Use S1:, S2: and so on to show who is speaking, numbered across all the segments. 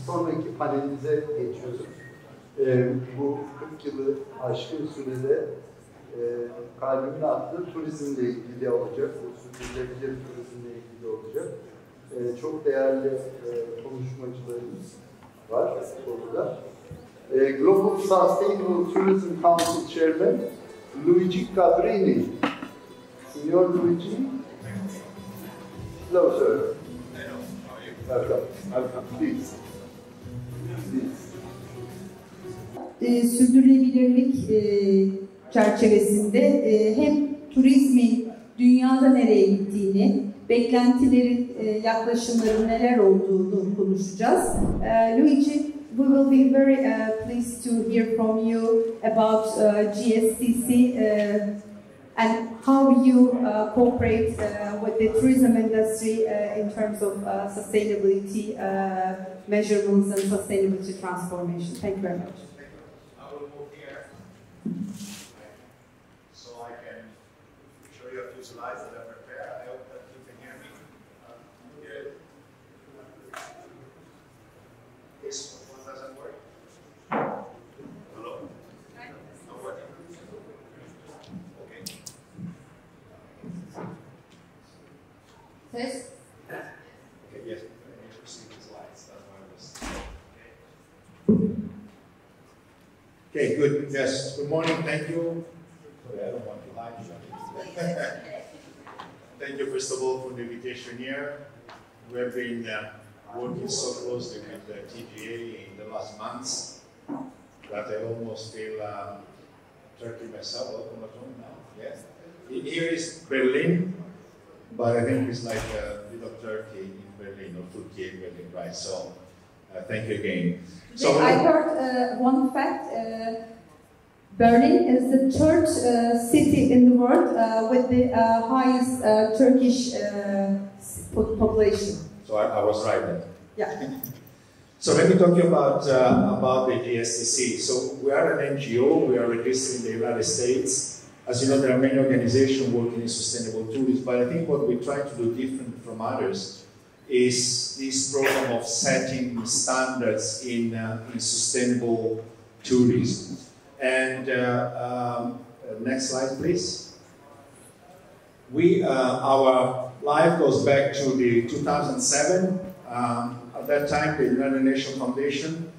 S1: Sonraki panelimize geçiyoruz. Bu 40 yılı aşkın sürede kalbimin attığı turizmle ilgili olacak. Sürdürülebilir turizmle ilgili olacak. Çok değerli konuşmacılarımız var burada. Global Sustainable Tourism Council Chairman Luigi Cabrini. Signor Luigi. Hello, sir. Welcome. Welcome. Please.
S2: Sürdürülebilirlik çerçevesinde hem turizmin dünyada nereye gittiğini, beklentilerin, yaklaşımların neler olduğunu konuşacağız. Luigi, we will be very pleased to hear from you about GSTC and how you cooperate with the tourism industry in terms of sustainability measurements and sustainability transformation. Thank you very much.
S3: I will move here so I can show you a few slides that I prepared. I hope that you can hear me. Good. This one doesn't work. Hello? Not working. Okay.
S2: Yes.
S3: Okay, yes. I need to see the slides. That's why I was. Okay, good. Yes. Good morning. Thank you. Sorry, I don't want to lie to you. Thank you, first of all, for the invitation here. We have been working so closely with the TGA in the last months that I almost feel Turkey myself. Welcome at home now. Yes. Here is Berlin, but I think it's like a bit of Turkey in Berlin, or Turkey in Berlin, right? So, thank you again.
S2: So I heard one fact. Berlin is the third city in the world with the highest Turkish population.
S3: So I was right then.
S2: Yeah.
S3: So let me talk to you about the GSTC. So we are an NGO. We are registered in the United States. As you know, there are many organizations working in sustainable tourism, but I think what we try to do different from others is this program of setting standards in sustainable tourism. And next slide, please. Our life goes back to the 2007. At that time, the United Nations Foundation,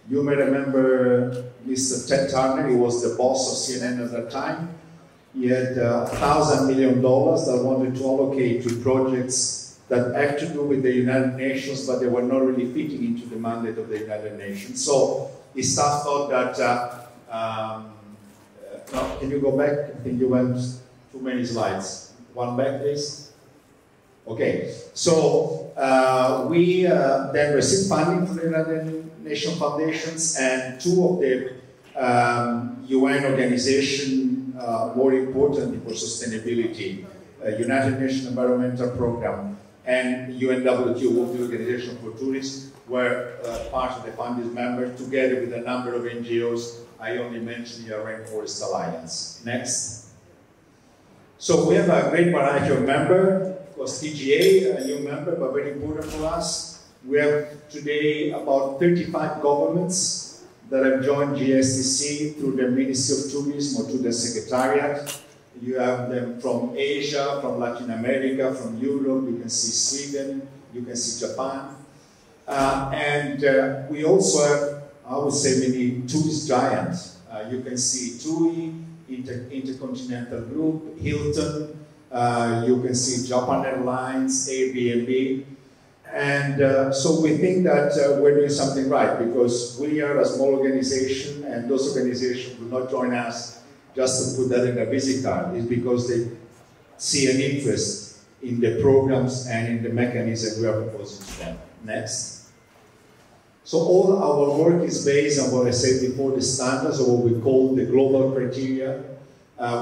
S3: you may remember Mr. Ted Turner. He was the boss of CNN at that time. He had $1,000 million that wanted to allocate to projects that had to do with the United Nations, but they were not really fitting into the mandate of the United Nations. So his staff thought that, no, can you go back? I think you went too many slides. One back, please. Okay, so we then received funding from the United Nations Foundations, and two of the UN organizations more importantly for sustainability, United Nations Environmental Program and UNWTO, World Organization for Tourism, were part of the funding members, together with a number of NGOs. I only mentioned the Rainforest Alliance. Next. So we have a great variety of members. Of course, TGA, a new member, but very important for us. We have today about 35 governments that have joined GSTC through the Ministry of Tourism or through the Secretariat. You have them from Asia, from Latin America, from Europe. You can see Sweden, you can see Japan. And we also have, I would say, many tourist giants. You can see TUI, Intercontinental Group, Hilton. You can see Japan Airlines, Airbnb. And so we think that we're doing something right, because we are a small organization, and those organizations will not join us just to put that in a visit card. It's because they see an interest in the programs and in the mechanism we are proposing to them. Next. So all our work is based on what I said before, the standards, or what we call the global criteria.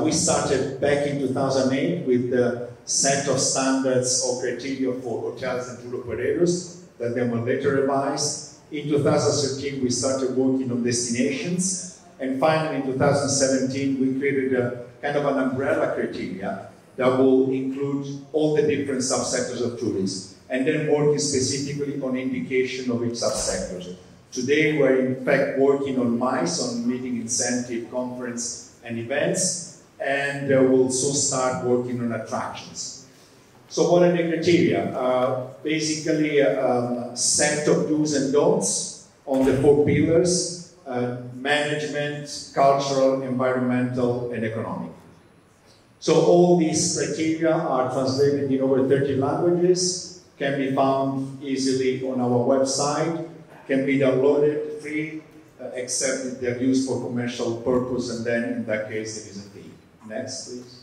S3: We started back in 2008 with the set of standards or criteria for hotels and tour operators that then were later revised. In 2013, we started working on destinations. And finally, in 2017, we created a kind of an umbrella criteria that will include all the different subsectors of tourism. and then working specifically on indication of each subsector. Today we're in fact working on MICE, on meeting incentive, conference and events, and we'll soon start working on attractions. So what are the criteria? Basically a set of do's and don'ts on the 4 pillars: management, cultural, environmental, and economic. So all these criteria are translated in over 30 languages, can be found easily on our website, can be downloaded free, except if they're used for commercial purpose, and then in that case there is a fee. Next, please.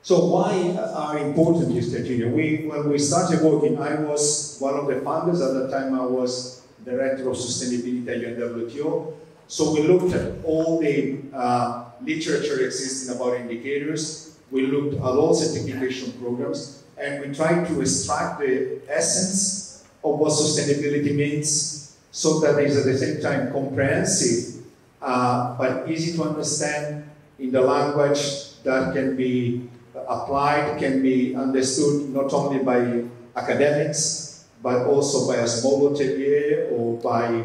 S3: So why are important these criteria? When we started working, I was one of the founders. At the time I was Director of Sustainability at UNWTO. So we looked at all the literature existing about indicators. We looked at all certification programs, and we tried to extract the essence of what sustainability means, so that it is at the same time comprehensive, but easy to understand in the language that can be applied, can be understood not only by academics, but also by a small hotelier or by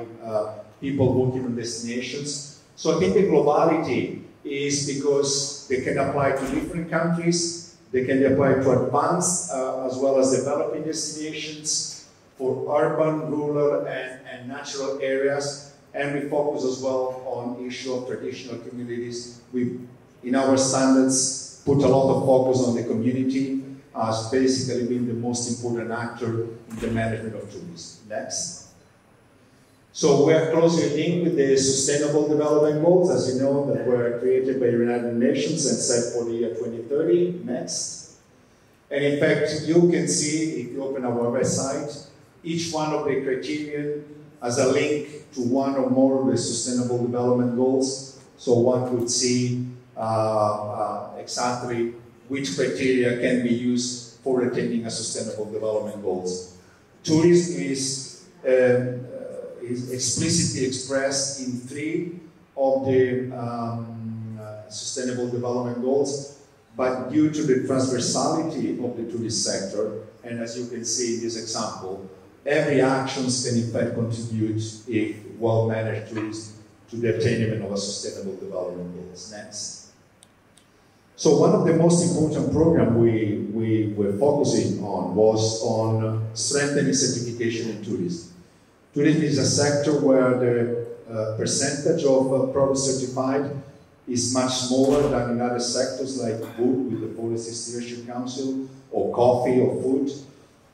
S3: people working on destinations. So I think the globality is because they can apply to different countries, they can apply to advanced as well as developing destinations, for urban, rural, and natural areas, and we focus as well on issue of traditional communities. We, in our standards, put a lot of focus on the community as basically being the most important actor in the management of tourism. Next. So we are closely linked with the Sustainable Development Goals, as you know, that were created by the United Nations and set for the year 2030. Next. And in fact, you can see, if you open our website, each one of the criteria has a link to one or more of the Sustainable Development Goals. So one could see exactly which criteria can be used for attaining a Sustainable Development Goals. Tourism is explicitly expressed in 3 of the Sustainable Development Goals, but due to the transversality of the tourist sector, and as you can see in this example, every action can in fact contribute, if well-managed tourism, to the attainment of a Sustainable Development Goals. Next. So one of the most important programs we were focusing on was on strengthening certification in tourism. Tourism is a sector where the percentage of products certified is much smaller than in other sectors like wood with the Forest Stewardship Council, or coffee or food.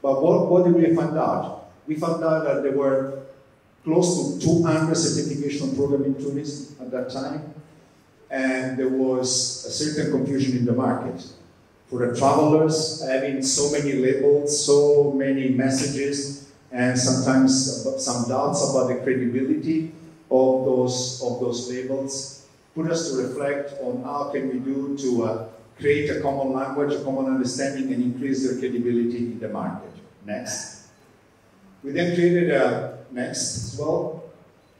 S3: But what did we find out? We found out that there were close to 200 certification programs in tourism at that time, and there was a certain confusion in the market. For the travelers, having so many labels, so many messages, and sometimes some doubts about the credibility of those labels, put us to reflect on how can we do to create a common language, a common understanding, and increase their credibility in the market. Next. We then created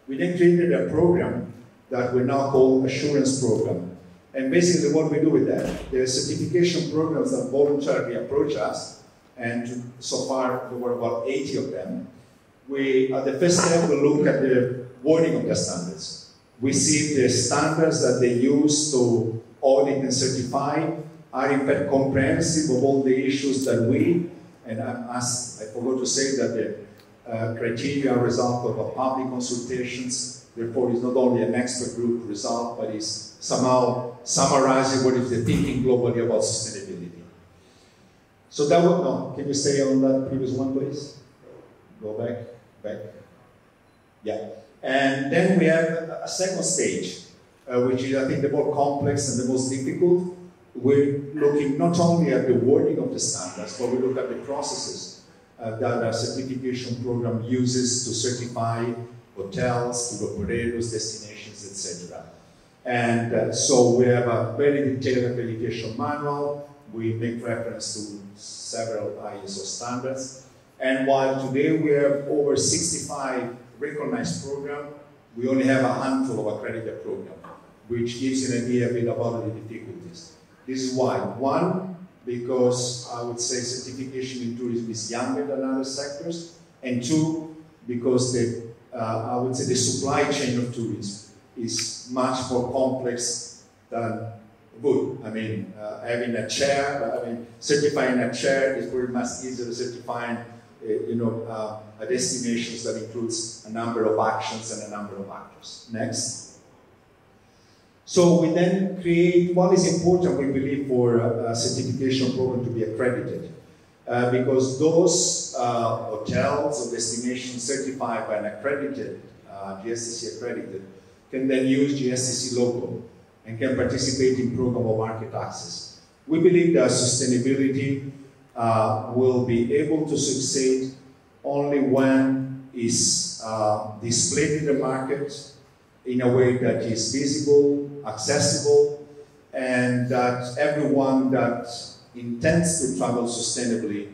S3: we then created a program that we now call Assurance Program. And basically what we do with that, there are certification programs that voluntarily approach us, and so far there were about 80 of them. At the first step, we look at the wording of the standards. We see if the standards that they use to audit and certify are in fact comprehensive of all the issues that I forgot to say that the criteria are a result of public consultations, therefore it's not only an expert group result, but is somehow summarizing what is the thinking globally about sustainability. So that would, no, can you stay on that previous one, please? Go back. Yeah. And then we have a second stage, which is, I think, the more complex and the most difficult. We're looking not only at the wording of the standards, but we look at the processes that a certification program uses to certify hotels, tour operators, destinations, etc. And so we have a very detailed accreditation manual. We make reference to several ISO standards. And while today we have over 65 recognized programs, we only have a handful of accredited programs, which gives you an idea a bit about the difficulties. This is why. One, because I would say certification in tourism is younger than other sectors, and two, because I would say the supply chain of tourism is much more complex than wood. I mean, having a chair, certifying a chair is very much easier than certifying, a destination that includes a number of actions and a number of actors. Next. So we then create what is important, we believe, for a certification program to be accredited. Because those hotels or destinations certified by an accredited, GSTC accredited, can then use GSTC logo and can participate in program of market access. We believe that sustainability will be able to succeed only when it's displayed in the market in a way that is visible, accessible, and that everyone that intends to travel sustainably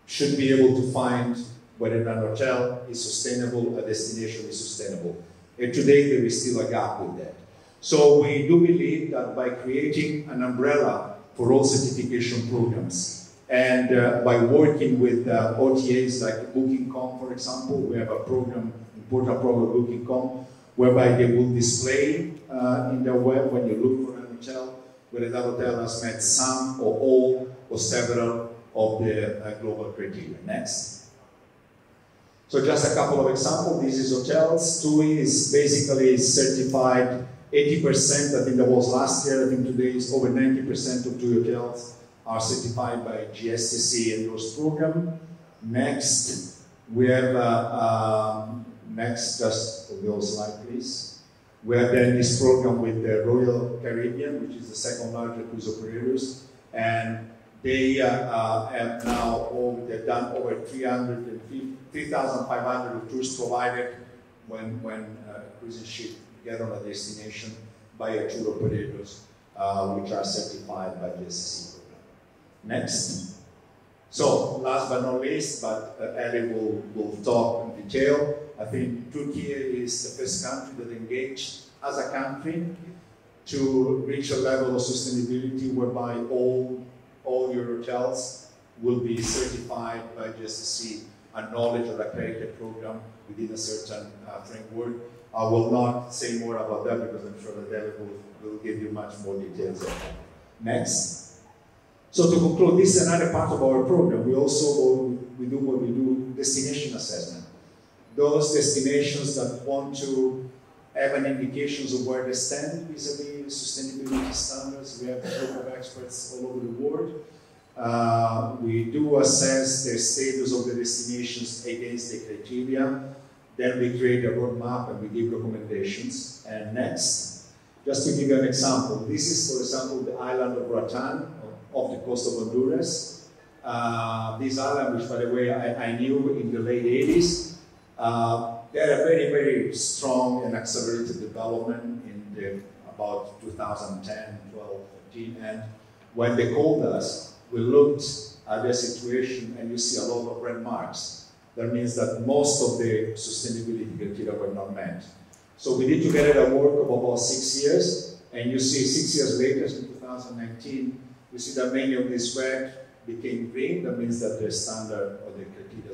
S3: should be able to find whether an hotel is sustainable, a destination is sustainable. And today there is still a gap with that. So we do believe that by creating an umbrella for all certification programs and by working with OTAs like Booking.com, for example, we have a program, important program, Booking.com, whereby they will display in their web when you look for an hotel, whether that hotel has met some or all or several of the global criteria. Next. So just a couple of examples. This is hotels. TUI is basically certified 80%. I think that was last year. I think today is over 90% of TUI hotels are certified by GSTC endorsed program. Next, we have next, just the slide, please. We have then this program with the Royal Caribbean, which is the second largest cruise operators, and they have now they've done over 3,500 of tours provided when cruise ship get on a destination by a tour operators, which are certified by the SCC program. Next. So last but not least, but Ali will talk in detail. I think Turkey is the first country that engaged as a country to reach a level of sustainability whereby all your hotels will be certified by GSTC, a knowledge or accredited program within a certain framework. I will not say more about that because I'm sure that David will give you much more details. Next. So to conclude, this is another part of our program. We also do destination assessment. Those destinations that want to have an indications of where they stand vis-a-vis sustainability standards. We have a group of experts all over the world. We do assess the status of the destinations against the criteria. Then we create a roadmap and we give recommendations. And next, just to give you an example, this is, for example, the island of Roatan, off the coast of Honduras. This island, which, by the way, I knew in the late 80s, they had a very, very strong and accelerated development in about 2010, 12, 13, and when they called us, we looked at their situation and you see a lot of red marks. That means that most of the sustainability criteria were not met. So we did together a work of about 6 years, and you see 6 years later, in 2019, we see that many of these red became green. That means that the standard or the criteria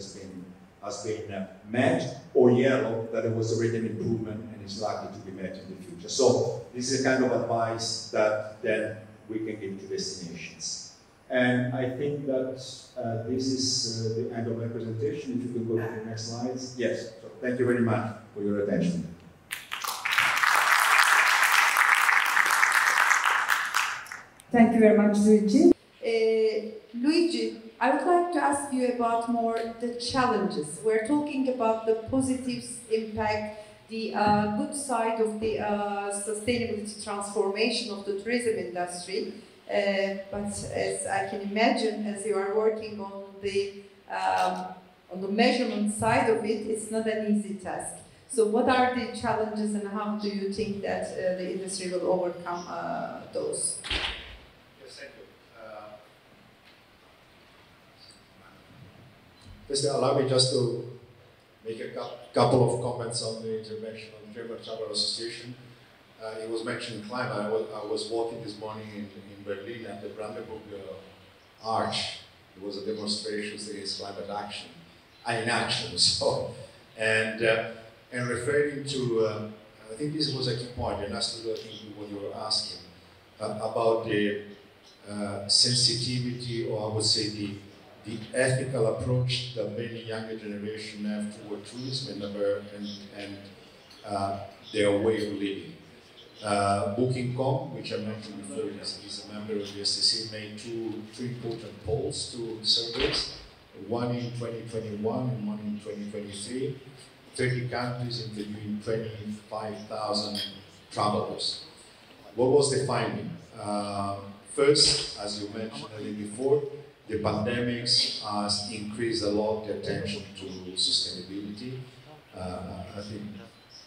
S3: has been met, or yellow, that it was already an improvement and is likely to be met in the future. So this is the kind of advice that then we can give to destinations. And I think that this is the end of my presentation. If you could go to the next slides. Yes, so thank you very much for your attention.
S2: Thank you very much, Luigi. Luigi, I would like to ask you about more the challenges. We're talking about the positive impact, the good side of the sustainability transformation of the tourism industry. But as I can imagine, as you are working on the measurement side of it, it's not an easy task. So what are the challenges and how do you think that the industry will overcome those?
S3: Just allow me just to make a couple of comments on the intervention on the German Travel Association. It was mentioned climate. I was walking this morning in Berlin at the Brandenburg arch. It was a demonstration against climate action, inaction. So, and referring to, I think this was a key point, and that's what you were asking about the sensitivity, or I would say the ethical approach that many younger generation have toward tourism and their way of living. Booking.com, which I mentioned before, is a member of the SCC, made two important polls, two surveys, one in 2021 and one in 2023. 30 countries interviewing 25,000 travelers. What was the finding? First, as you mentioned a little before, the pandemics has increased a lot the attention to sustainability. I think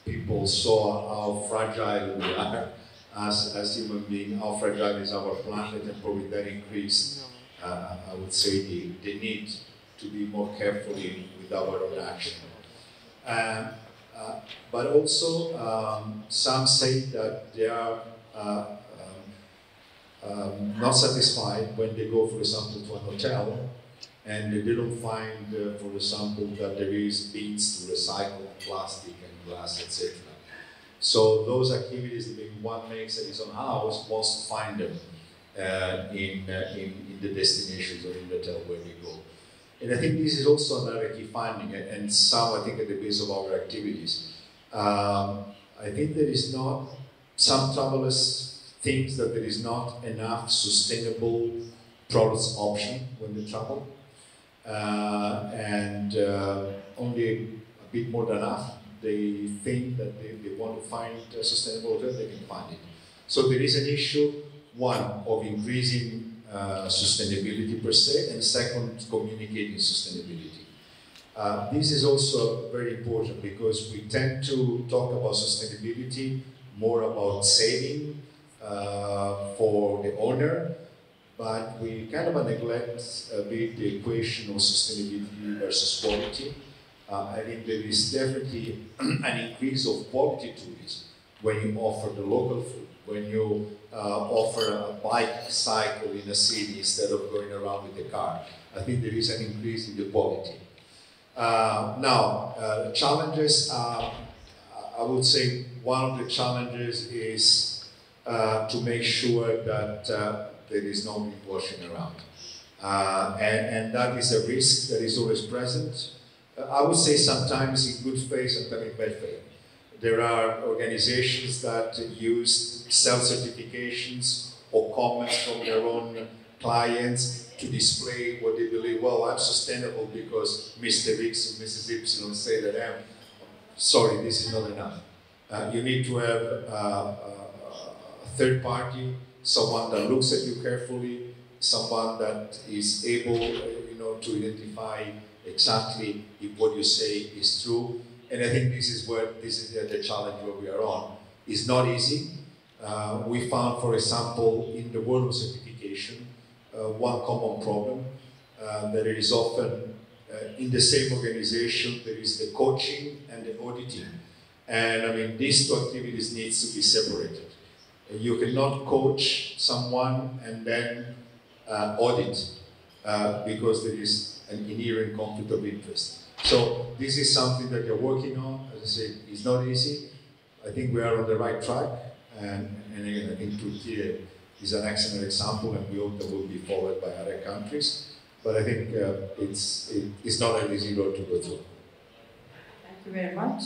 S3: people saw how fragile we are as human beings, how fragile is our planet, and probably that increased, I would say, the need to be more careful with our own action. But also, some say that they are not satisfied when they go, for example, to an hotel and they don't find, for example, that there is bins to recycle plastic and glass, etc. So those activities that one makes at his own house wants to find them in the destinations or in the hotel where we go. And I think this is also another key finding, and some, I think, at the base of our activities. I think there is not, some travelers think that there is not enough sustainable products option when they travel, and only a bit more than half, they think that they want to find a sustainable hotel, they can find it. So there is an issue, one, of increasing sustainability per se, and second, communicating sustainability. This is also very important because we tend to talk about sustainability more about saving for the owner, but we kind of neglect a bit the equation of sustainability versus quality. I think there is definitely an increase of quality tourism when you offer the local food, when you offer a bike cycle in a city instead of going around with the car. I think there is an increase in the quality. Now, challenges, I would say one of the challenges is to make sure that there is no greenwashing around. And that is a risk that is always present. I would say sometimes in good faith, sometimes in bad faith. There are organizations that use self-certifications or comments from their own clients to display what they believe. Well, I'm sustainable because Mr. X or Mrs. Y say that I'm. Sorry, this is not enough. You need to have a third party, someone that looks at you carefully, someone that is able, to identify exactly if what you say is true. And I think this is the challenge where we are on. It's not easy. We found, for example, in the world of certification, one common problem that there is often in the same organization, there is the coaching and the auditing. And I mean, these two activities needs to be separated. You cannot coach someone and then audit because there is an inherent conflict of interest. So this is something that you're working on. As I said, it's not easy. I think we are on the right track. And again, I think Turkey is an excellent example, and we hope that will be followed by other countries. But I think it's not an easy road to go through.
S2: Thank you very much.